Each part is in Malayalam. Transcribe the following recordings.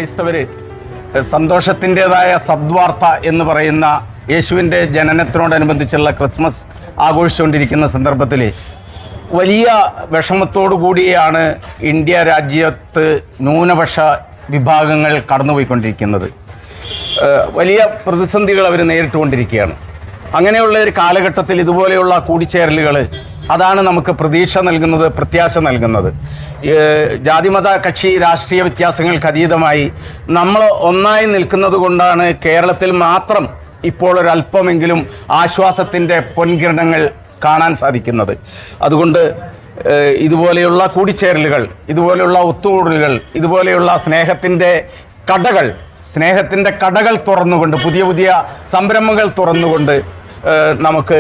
ക്രൈസ്തവർ സന്തോഷത്തിൻ്റെതായ സദ്വാർത്ത എന്ന് പറയുന്ന യേശുവിൻ്റെ ജനനത്തിനോടനുബന്ധിച്ചുള്ള ക്രിസ്മസ് ആഘോഷിച്ചുകൊണ്ടിരിക്കുന്ന സന്ദർഭത്തിൽ വലിയ വിഷമത്തോടു കൂടിയാണ് ഇന്ത്യ രാജ്യത്ത് ന്യൂനപക്ഷ വിഭാഗങ്ങൾ കടന്നുപോയിക്കൊണ്ടിരിക്കുന്നത്. വലിയ പ്രതിസന്ധികൾ അവർ നേരിട്ടുകൊണ്ടിരിക്കുകയാണ്. അങ്ങനെയുള്ള ഒരു കാലഘട്ടത്തിൽ ഇതുപോലെയുള്ള കൂടിച്ചേരലുകൾ അതാണ് നമുക്ക് പ്രതീക്ഷ നൽകുന്നത്, പ്രത്യാശ നൽകുന്നത്. ജാതിമത കക്ഷി രാഷ്ട്രീയ വ്യത്യാസങ്ങൾക്ക് അതീതമായി നമ്മൾ ഒന്നായി നിൽക്കുന്നത് കൊണ്ടാണ് കേരളത്തിൽ മാത്രം ഇപ്പോൾ ഒരല്പമെങ്കിലും ആശ്വാസത്തിൻ്റെ പൊൻകിരണങ്ങൾ കാണാൻ സാധിക്കുന്നത്. അതുകൊണ്ട് ഇതുപോലെയുള്ള കൂടിച്ചേരലുകൾ, ഇതുപോലെയുള്ള ഒത്തുകൂടലുകൾ, ഇതുപോലെയുള്ള സ്നേഹത്തിൻ്റെ കടകൾ തുറന്നുകൊണ്ട്, പുതിയ പുതിയ സംരംഭങ്ങൾ തുറന്നുകൊണ്ട് നമുക്ക്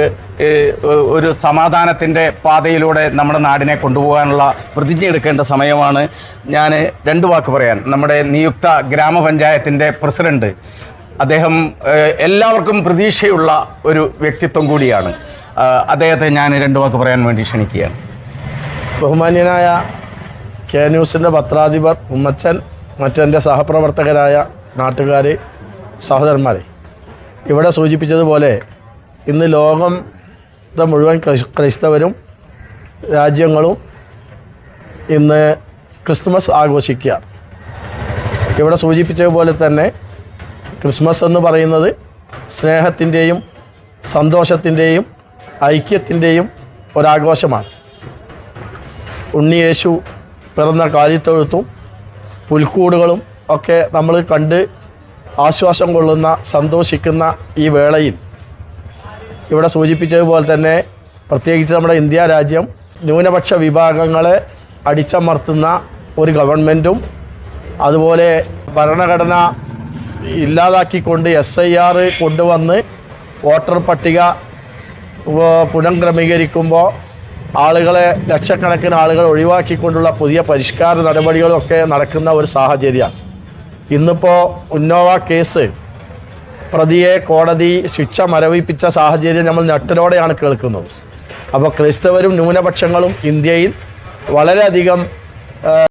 ഒരു സമാധാനത്തിൻ്റെ പാതയിലൂടെ നമ്മുടെ നാടിനെ കൊണ്ടുപോകാനുള്ള പ്രതിജ്ഞ എടുക്കേണ്ട സമയമാണ്. ഞാൻ രണ്ട് വാക്ക് പറയാൻ, നമ്മുടെ നിയുക്ത ഗ്രാമപഞ്ചായത്തിൻ്റെ പ്രസിഡന്റ്, അദ്ദേഹം എല്ലാവർക്കും പ്രതീക്ഷയുള്ള ഒരു വ്യക്തിത്വം കൂടിയാണ്. അദ്ദേഹത്തെ ഞാൻ രണ്ട് വാക്ക് പറയാൻ വേണ്ടി ക്ഷണിക്കുകയാണ്. ബഹുമാന്യനായ കെ ന്യൂസിൻ്റെ പത്രാധിപർ ഉമ്മച്ചൻ, മറ്റെൻ്റെ സഹപ്രവർത്തകരായ നാട്ടുകാർ, സഹോദരന്മാരെ, ഇവിടെ സൂചിപ്പിച്ചതുപോലെ ഇന്ന് ലോകത്തെ മുഴുവൻ ക്രൈസ്തവരും രാജ്യങ്ങളും ഇന്ന് ക്രിസ്മസ് ആഘോഷിക്കുക. ഇവിടെ സൂചിപ്പിച്ചതുപോലെ തന്നെ ക്രിസ്മസ് എന്ന് പറയുന്നത് സ്നേഹത്തിൻ്റെയും സന്തോഷത്തിൻ്റെയും ഐക്യത്തിൻ്റെയും ഒരാഘോഷമാണ്. ഉണ്ണിയേശു പിറന്ന കാലിത്തൊഴുത്തും പുൽക്കൂടുകളും ഒക്കെ നമ്മൾ കണ്ട് ആശ്വാസം കൊള്ളുന്ന, സന്തോഷിക്കുന്ന ഈ വേളയിൽ ഇവിടെ സൂചിപ്പിച്ചതുപോലെ തന്നെ പ്രത്യേകിച്ച് നമ്മുടെ ഇന്ത്യ രാജ്യം ന്യൂനപക്ഷ വിഭാഗങ്ങളെ അടിച്ചമർത്തുന്ന ഒരു ഗവൺമെൻറ്റും അതുപോലെ ഭരണഘടന ഇല്ലാതാക്കിക്കൊണ്ട് SIR കൊണ്ടുവന്ന് വോട്ടർ പട്ടിക പുനഃക്രമീകരിക്കുമ്പോൾ ലക്ഷക്കണക്കിന് ആളുകൾ ഒഴിവാക്കിക്കൊണ്ടുള്ള പുതിയ പരിഷ്കാര നടപടികളൊക്കെ നടക്കുന്ന ഒരു സാഹചര്യമാണ്. ഇന്നിപ്പോൾ ഉന്നോവ കേസ് പ്രതിയെ കോടതി ശിക്ഷ മരവിപ്പിച്ച സാഹചര്യം നമ്മൾ ഞെട്ടലോടെയാണ് കേൾക്കുന്നത്. അപ്പോൾ ക്രൈസ്തവരും ന്യൂനപക്ഷങ്ങളും ഇന്ത്യയിൽ വളരെയധികം